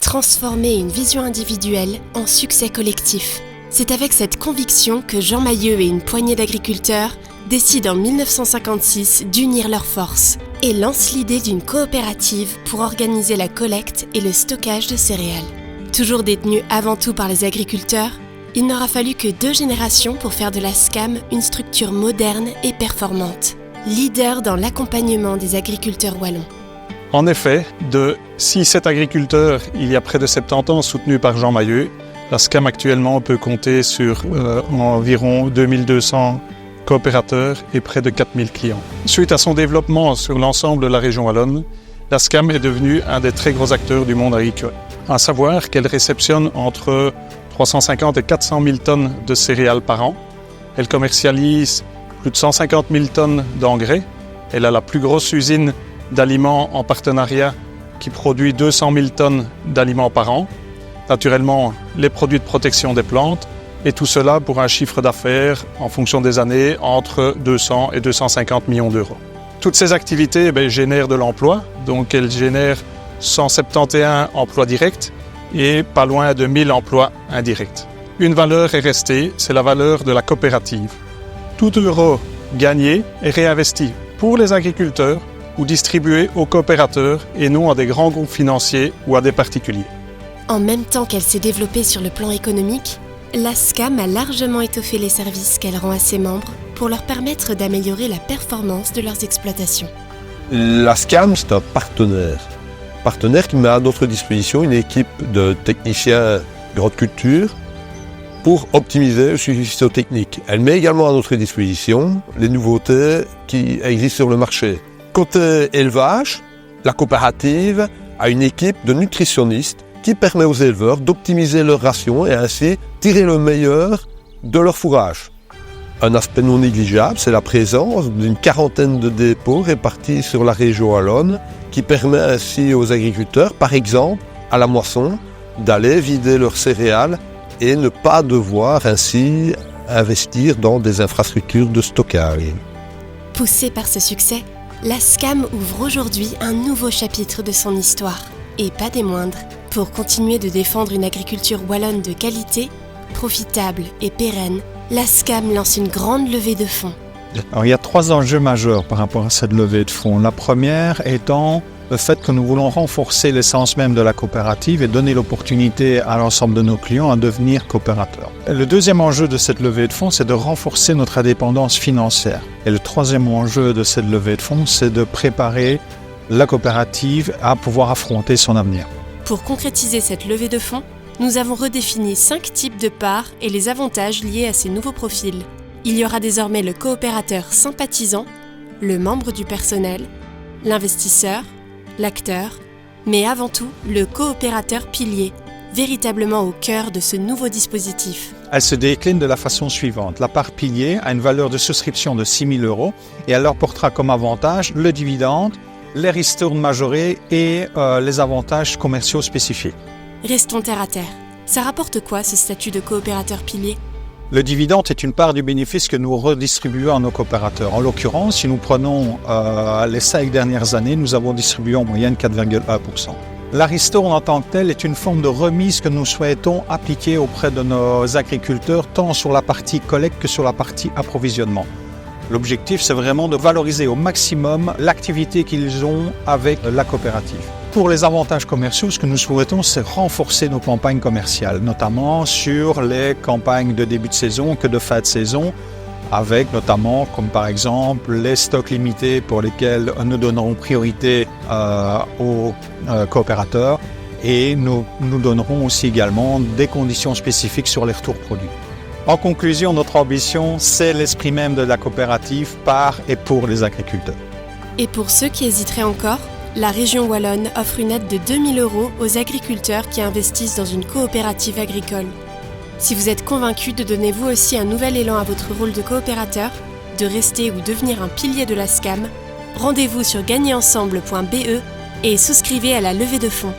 transformer une vision individuelle en succès collectif. C'est avec cette conviction que Jean Mahieu et une poignée d'agriculteurs décident en 1956 d'unir leurs forces et lancent l'idée d'une coopérative pour organiser la collecte et le stockage de céréales. Toujours détenus avant tout par les agriculteurs, il n'aura fallu que 2 générations pour faire de la SCAM une structure moderne et performante, leader dans l'accompagnement des agriculteurs wallons. En effet, de 6-7 agriculteurs il y a près de 70 ans soutenus par Jean Mahieu, la SCAM actuellement peut compter sur environ 2200 coopérateurs et près de 4000 clients. Suite à son développement sur l'ensemble de la région wallonne, la SCAM est devenue un des très gros acteurs du monde agricole. À savoir qu'elle réceptionne entre 350 et 400 000 tonnes de céréales par an. Elle commercialise plus de 150 000 tonnes d'engrais. Elle a la plus grosse usine d'aliments en partenariat qui produit 200 000 tonnes d'aliments par an. Naturellement, les produits de protection des plantes, et tout cela pour un chiffre d'affaires en fonction des années entre 200 et 250 millions d'euros. Toutes ces activités génèrent de l'emploi, donc elles génèrent 171 emplois directs et pas loin de 1000 emplois indirects. Une valeur est restée, c'est la valeur de la coopérative. Tout euro gagné est réinvesti pour les agriculteurs ou distribué aux coopérateurs et non à des grands groupes financiers ou à des particuliers. En même temps qu'elle s'est développée sur le plan économique, la SCAM a largement étoffé les services qu'elle rend à ses membres pour leur permettre d'améliorer la performance de leurs exploitations. La SCAM, c'est un partenaire qui met à notre disposition une équipe de techniciens grande culture pour optimiser le suivi phytotechnique. Elle met également à notre disposition les nouveautés qui existent sur le marché. Côté élevage, la coopérative a une équipe de nutritionnistes qui permet aux éleveurs d'optimiser leurs rations et ainsi tirer le meilleur de leur fourrage. Un aspect non négligeable, c'est la présence d'une quarantaine de dépôts répartis sur la région wallonne qui permet ainsi aux agriculteurs, par exemple à la moisson, d'aller vider leurs céréales et ne pas devoir ainsi investir dans des infrastructures de stockage. Poussée par ce succès, la SCAM ouvre aujourd'hui un nouveau chapitre de son histoire, et pas des moindres. Pour continuer de défendre une agriculture wallonne de qualité, profitable et pérenne, la SCAM lance une grande levée de fonds. Alors, il y a 3 enjeux majeurs par rapport à cette levée de fonds. La première étant le fait que nous voulons renforcer l'essence même de la coopérative et donner l'opportunité à l'ensemble de nos clients à devenir coopérateurs. Le deuxième enjeu de cette levée de fonds, c'est de renforcer notre indépendance financière. Et le troisième enjeu de cette levée de fonds, c'est de préparer la coopérative à pouvoir affronter son avenir. Pour concrétiser cette levée de fonds, nous avons redéfini 5 types de parts et les avantages liés à ces nouveaux profils. Il y aura désormais le coopérateur sympathisant, le membre du personnel, l'investisseur, l'acteur, mais avant tout le coopérateur pilier, véritablement au cœur de ce nouveau dispositif. Elle se décline de la façon suivante. La part pilier a une valeur de souscription de 6 000 € et elle leur portera comme avantage le dividende, les ristournes majorées et les avantages commerciaux spécifiés. Restons terre à terre. Ça rapporte quoi ce statut de coopérateur pilier ? Le dividende est une part du bénéfice que nous redistribuons à nos coopérateurs. En l'occurrence, si nous prenons les 5 dernières années, nous avons distribué en moyenne 4,1%. La ristourne en tant que telle est une forme de remise que nous souhaitons appliquer auprès de nos agriculteurs, tant sur la partie collecte que sur la partie approvisionnement. L'objectif, c'est vraiment de valoriser au maximum l'activité qu'ils ont avec la coopérative. Pour les avantages commerciaux, ce que nous souhaitons, c'est renforcer nos campagnes commerciales, notamment sur les campagnes de début de saison que de fin de saison, avec notamment, comme par exemple, les stocks limités pour lesquels nous donnerons priorité aux coopérateurs et nous donnerons aussi également des conditions spécifiques sur les retours produits. En conclusion, notre ambition, c'est l'esprit même de la coopérative par et pour les agriculteurs. Et pour ceux qui hésiteraient encore, la région wallonne offre une aide de 2 000 € aux agriculteurs qui investissent dans une coopérative agricole. Si vous êtes convaincu de donner vous aussi un nouvel élan à votre rôle de coopérateur, de rester ou devenir un pilier de la SCAM, rendez-vous sur gagnerensemble.be et souscrivez à la levée de fonds.